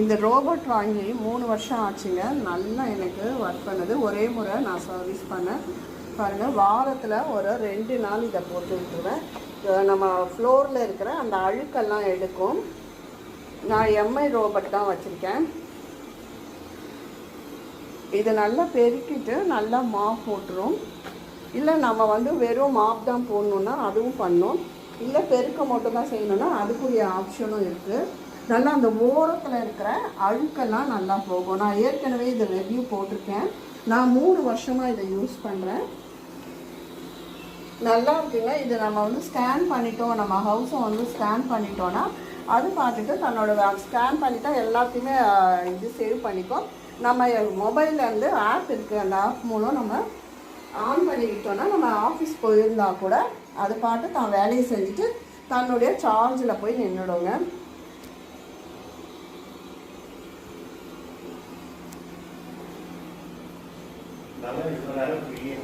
இந்த ரோபோட் வாங்கி 3 வருஷம் ஆச்சுங்க. நல்லா எனக்கு ஒர்க் பண்ணுது. ஒரே முறை நான் சர்வீஸ் பண்ணேன். பாருங்கள், வாரத்தில் ஒரு 2 நாள் இதை போட்டு விட்டுருவேன். நம்ம ஃப்ளோரில் இருக்கிற அந்த அழுக்கெல்லாம் எடுக்கும். நான் எம்ஐ ரோபோட் தான் வச்சுருக்கேன். இதை நல்லா பெருக்கிட்டு நல்லா மாப் போட்டுரும். இல்லை நம்ம வெறும் மாப் தான் போடணுன்னா அதுவும் பண்ணோம். இல்லை பெருக்க மட்டும் தான் செய்யணுன்னா அதுக்குரிய ஆப்ஷனும் இருக்குது. நல்லா அந்த ஓரத்தில் இருக்கிற அழுக்கெல்லாம் நல்லா போகும். நான் ஏற்கனவே இதை ரிவ்யூ போட்டிருக்கேன். நான் 3 வருஷமாக இதை யூஸ் பண்ணுறேன். நல்லா இருக்குங்க. இது நம்ம ஸ்கேன் பண்ணிட்டோம், நம்ம ஹவுஸை ஸ்கேன் பண்ணிட்டோன்னா அது பார்த்துட்டு தன்னோட ஸ்கேன் பண்ணிட்டா எல்லாத்தையுமே இது சேவ் பண்ணிக்கும். நம்ம மொபைல்லேருந்து ஆப் இருக்குது, அந்த ஆப் மூலம் நம்ம ஆன் பண்ணிக்கிட்டோன்னா நம்ம ஆஃபீஸ் போயிருந்தா கூட அது பாட்டு தான் வேலையை செஞ்சுட்டு தன்னுடைய சார்ஜில் போய் நின்றுடுங்க.